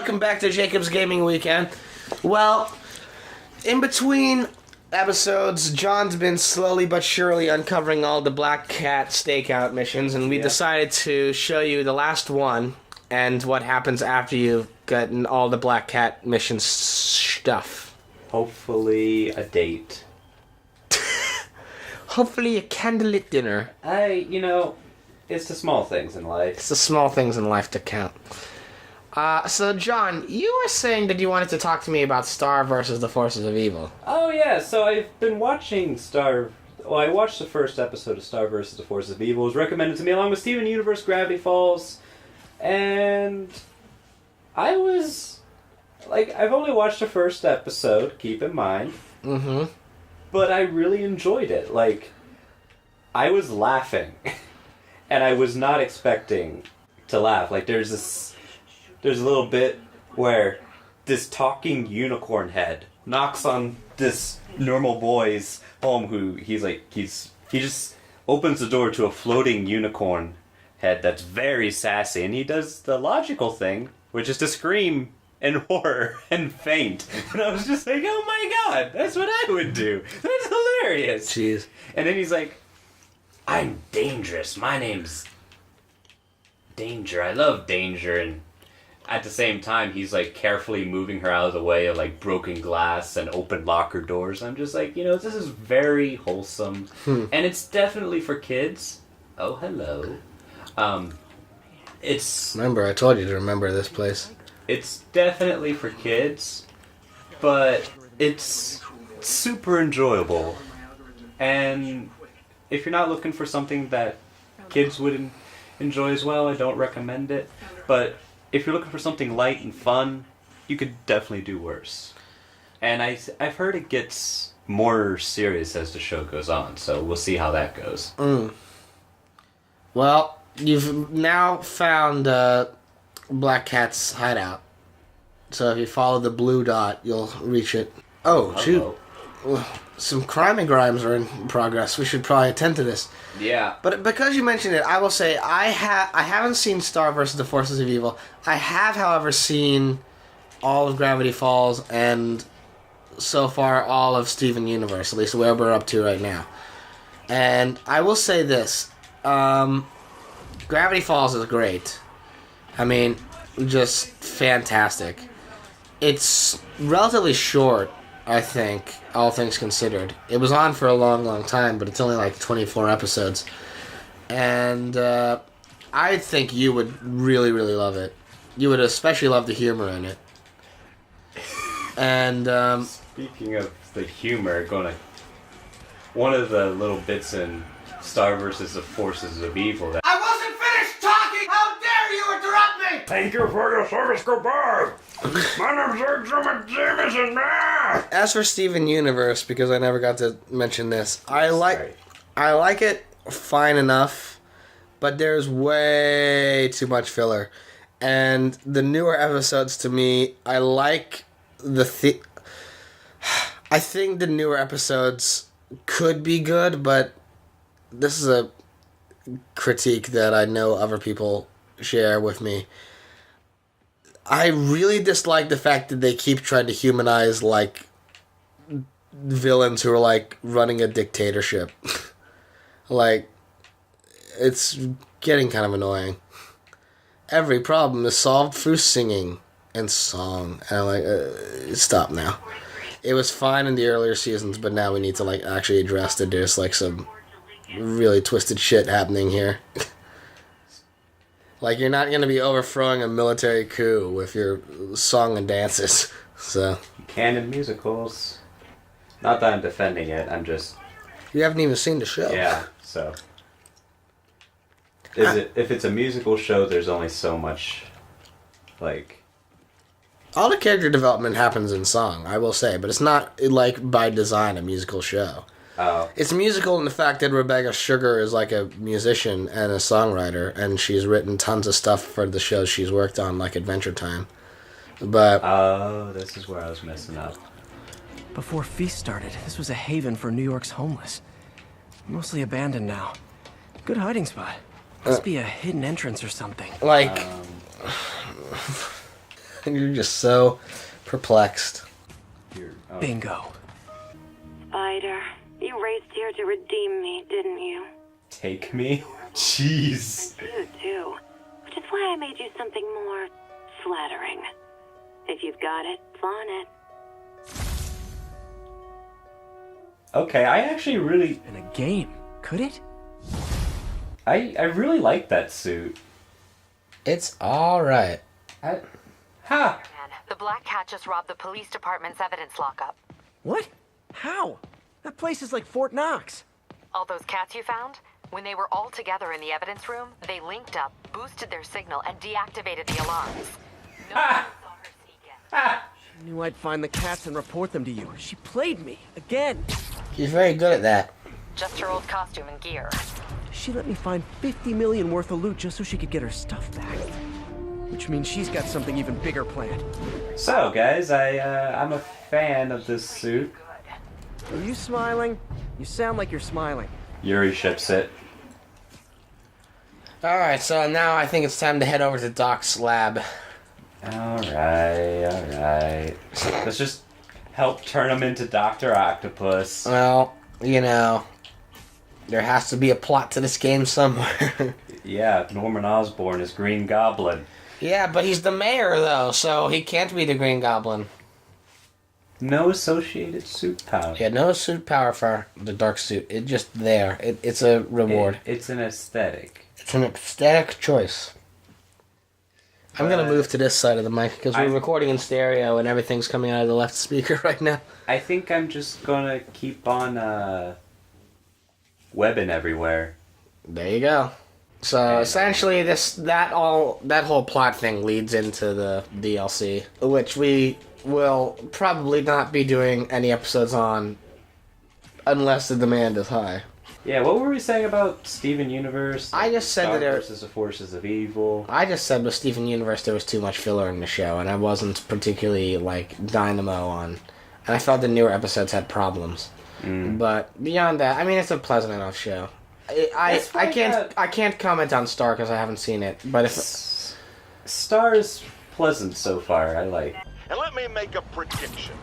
welcome back to Jacob's Gaming Weekend. Well, in between episodes, John's been slowly but surely uncovering all the Black Cat stakeout missions, and we decided to show you the last one and what happens after you've gotten all the Black Cat mission stuff. Hopefully a date. Hopefully a candlelit dinner. It's the small things in life. It's the small things in life that count. So, John, you were saying that you wanted to talk to me about Star versus the Forces of Evil. Oh, yeah, so I've been watching Star... Well, I watched the first episode of Star versus the Forces of Evil. It was recommended to me along with Steven Universe, Gravity Falls, and I was... I've only watched the first episode, keep in mind. Mm-hmm. But I really enjoyed it. I was laughing. And I was not expecting to laugh. There's a little bit where this talking unicorn head knocks on this normal boy's home who he just opens the door to a floating unicorn head that's very sassy, and he does the logical thing, which is to scream in horror and faint. And I was just like, oh my god, that's what I would do. That's hilarious. Jeez. And then he's like, I'm dangerous. My name's Danger. I love danger. And at the same time, he's carefully moving her out of the way of broken glass and open locker doors. I'm just this is very wholesome. And it's definitely for kids. Oh, hello. Remember, I told you to remember this place. It's definitely for kids, but it's super enjoyable. And if you're not looking for something that kids would enjoy as well, I don't recommend it. But if you're looking for something light and fun, you could definitely do worse. And I've heard it gets more serious as the show goes on, so we'll see how that goes. Well, you've now found Black Cat's hideout. So if you follow the blue dot, you'll reach it. Oh, shoot. Some crime and grimes are in progress. We should probably attend to this. Yeah. But because you mentioned it, I will say I haven't seen Star versus the Forces of Evil. I have, however, seen all of Gravity Falls and so far all of Steven Universe, at least where we're up to right now. And I will say this. Gravity Falls is great. I mean, just fantastic. It's relatively short, I think, all things considered. It was on for a long, long time, but it's only 24 episodes. And I think you would really, really love it. You would especially love the humor in it. And Speaking of the humor, one of the little bits in Star versus the Forces of Evil that I wasn't finished talking! How dare you interrupt me! Thank you for your service, goodbye. My name's Exum Jameson, man. As for Steven Universe, because I never got to mention this, I like it fine enough, but there's way too much filler. And the newer episodes, to me, I like I think the newer episodes could be good, but this is a critique that I know other people share with me. I really dislike the fact that they keep trying to humanize, villains who are, running a dictatorship. It's getting kind of annoying. Every problem is solved through singing and song. And I'm stop now. It was fine in the earlier seasons, but now we need to, actually address that there's, some really twisted shit happening here. You're not going to be overthrowing a military coup with your song and dances. So canon musicals. Not that I'm defending it, I'm just... You haven't even seen the show. Yeah, so... If it's a musical show, there's only so much, All the character development happens in song, I will say, but it's not, by design, a musical show. Oh. It's musical in the fact that Rebecca Sugar is a musician and a songwriter, and she's written tons of stuff for the shows she's worked on, like Adventure Time. But oh, this is where I was messing up. Before Feast started, this was a haven for New York's homeless. Mostly abandoned now. Good hiding spot. Must be a hidden entrance or something. You're just so perplexed. Here. Oh. Bingo. Spider, you raced here to redeem me, didn't you? Take me? Jeez. You too. Which is why I made you something more flattering. If you've got it, flaunt it. Okay, I actually really... In a game, could it? I really like that suit. It's alright. Ha! The Black Cat just robbed the police department's evidence lockup. What? How? That place is like Fort Knox. All those cats you found? When they were all together in the evidence room, they linked up, boosted their signal, and deactivated the alarms. No one saw her sneak in. I knew I'd find the cats and report them to you. She played me, again. She's very good at that. Just her old costume and gear. She let me find 50 million worth of loot just so she could get her stuff back. Which means she's got something even bigger planned. So, guys, I'm a fan of this suit. Are you smiling? You sound like you're smiling. Yuri ships it. Alright, so now I think it's time to head over to Doc's lab. Alright. Let's just help turn him into Dr. Octopus. Well, you know, there has to be a plot to this game somewhere. Yeah, Norman Osborn is Green Goblin. Yeah, but he's the mayor, though, so he can't be the Green Goblin. No associated suit power. Yeah, no suit power for the dark suit. It's just there. It's a reward. It's an aesthetic. It's an aesthetic choice. I'm gonna move to this side of the mic because we're recording in stereo and everything's coming out of the left speaker right now. I think I'm just gonna keep on webbing everywhere. There you go. So essentially, that whole plot thing leads into the DLC, which we will probably not be doing any episodes on unless the demand is high. Yeah, what were we saying about Steven Universe? I just said Star that versus the Forces of Evil. I just said with Steven Universe there was too much filler in the show, and I wasn't particularly like dynamo on, and I felt the newer episodes had problems. But beyond that, I mean, it's a pleasant enough show. I can't comment on Star because I haven't seen it, but if Star is pleasant so far. I like. And let me make a prediction.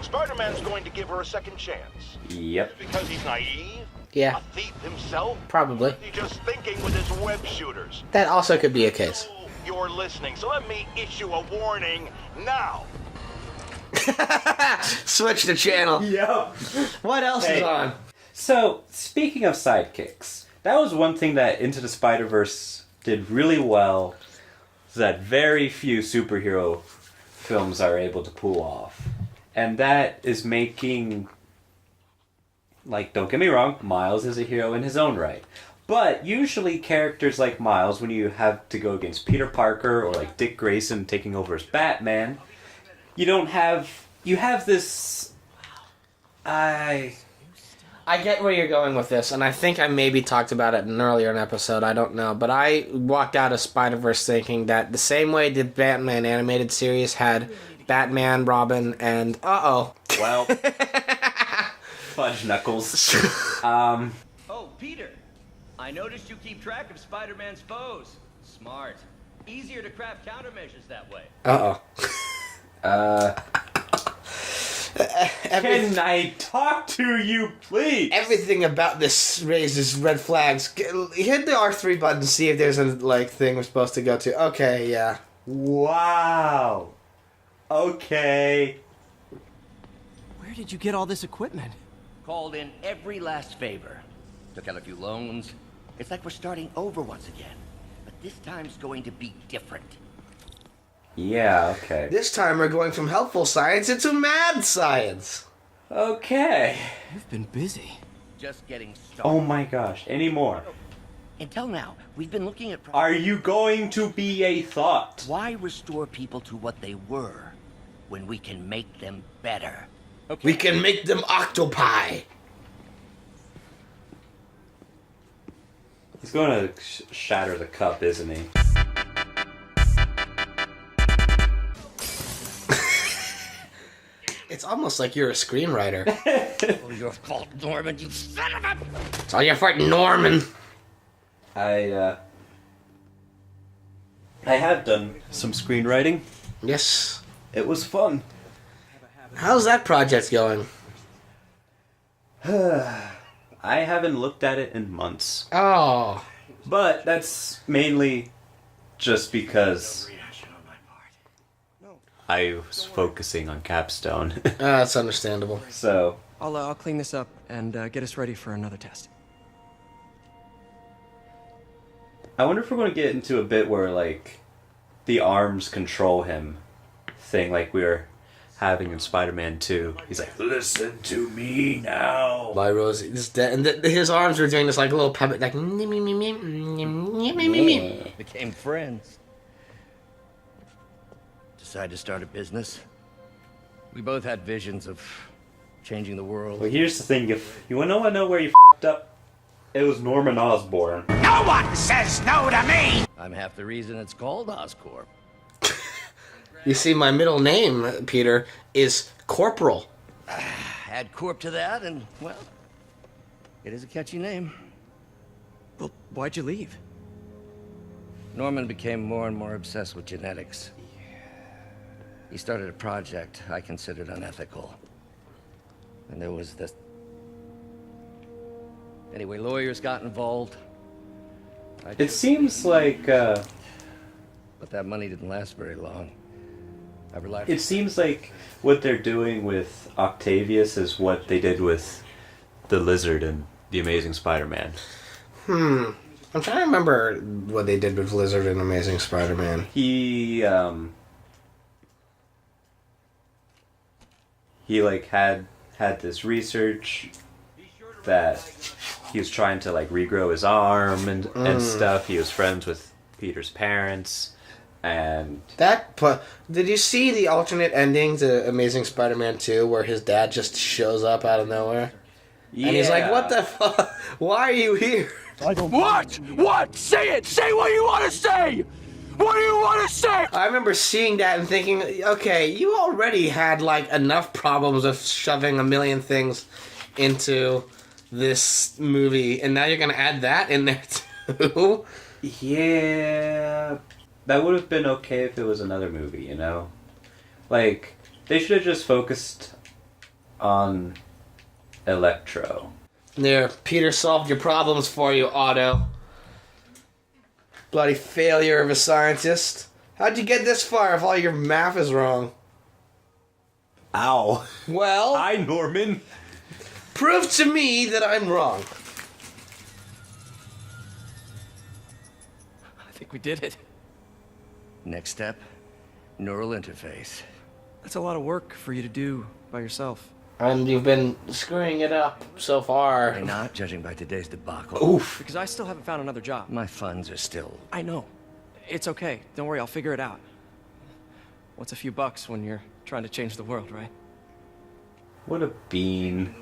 Spider-Man's going to give her a second chance. Yep. Because he's naive? yeah, A thief himself? probably He's just thinking with his web shooters. that also could be a case. Oh, you're listening, so let me issue a warning now. Switch the channel. Yep. What else is on? So, speaking of sidekicks, that was one thing that Into the Spider-Verse did really well, is that very few superhero films are able to pull off. And that is making, like, don't get me wrong, Miles is a hero in his own right. But usually characters like Miles, when you have to go against Peter Parker or like Dick Grayson taking over as Batman, you have this... I get where you're going with this, and I think I maybe talked about it in an earlier episode, I don't know, but I walked out of Spider-Verse thinking that the same way the Batman animated series had Batman, Robin, and Well, fudge knuckles. Oh, Peter. I noticed you keep track of Spider-Man's foes. Smart. Easier to craft countermeasures that way. Can I talk to you, please? Everything about this raises red flags. Hit the R3 button to see if there's a thing we're supposed to go to. Okay, yeah. Wow. Okay. Where did you get all this equipment? Called in every last favor. Took out a few loans. It's like we're starting over once again. But this time's going to be different. Yeah, okay. This time we're going from helpful science into mad science. Okay. You've been busy. Just getting started. Oh my gosh. Any more? Until now, we've been looking at Are you going to be a thought? why restore people to what they were when we can make them better. We can make them octopi. He's going to shatter the cup, isn't he? It's almost like you're a screenwriter. Oh, your fault, Norman, you son of a... It's all your fault, Norman. I have done some screenwriting. Yes. It was fun. How's that project going? I haven't looked at it in months. Oh. But that's mainly just because I was focusing on Capstone. That's understandable. So, I'll clean this up and get us ready for another test. I wonder if we're going to get into a bit where, like, the arms control him thing like we were having in Spider-Man 2. He's like, listen to me now. By Rosie. And his arms were doing this like little puppet, like. Became friends. Decided to start a business. We both had visions of changing the world. Well, here's the thing. If you want to know where you f***ed up, it was Norman Osborn. No one says no to me! I'm half the reason it's called Oscorp. You see, my middle name, Peter, is Corporal. Add Corp to that, and, well, it is a catchy name. Well, why'd you leave? Norman became more and more obsessed with genetics. He started a project I considered unethical. And there was this... Anyway, lawyers got involved. It seems like, But that money didn't last very long. I relied it seems like what they're doing with Octavius is what they did with the Lizard in The Amazing Spider-Man. I'm trying to remember what they did with Lizard in Amazing Spider-Man. He like had this research that he was trying to like regrow his arm and stuff. He was friends with Peter's parents, and Did you see the alternate ending to Amazing Spider-Man 2 where his dad just shows up out of nowhere? yeah. And he's like, what the fuck? Why are you here? What? What? Say it! Say what you want to say! What do you want to say? I remember seeing that and thinking, okay, you already had like enough problems of shoving a million things into this movie, and now you're gonna add that in there too? Yeah, that would have been okay if it was another movie, you know? Like, they should have just focused on Electro. There, Peter solved your problems for you, Otto. Bloody failure of a scientist. How'd you get this far if all your math is wrong? Ow. Well, Hi, Norman. prove to me that I'm wrong. I think we did it. Next step, neural interface. That's a lot of work for you to do by yourself. And you've been screwing it up so far. Why not, judging by today's debacle? Oof. Because I still haven't found another job. My funds are still... I know. It's okay. Don't worry, I'll figure it out. What's a few bucks when you're trying to change the world, right? What a bean.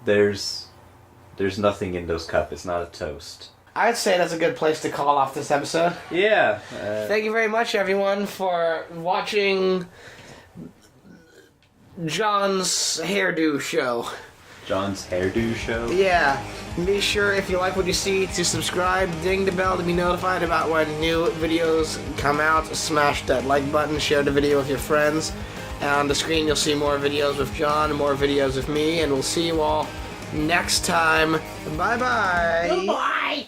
There's nothing in those cup. It's not a toast. I'd say that's a good place to call off this episode. Yeah. Thank you very much, everyone, for watching John's hairdo show. John's hairdo show. Yeah. Be sure, if you like what you see, to subscribe, ding the bell to be notified about when new videos come out. Smash that like button, share the video with your friends. And on the screen, you'll see more videos with John, more videos with me, and we'll see you all next time. Bye-bye. Bye!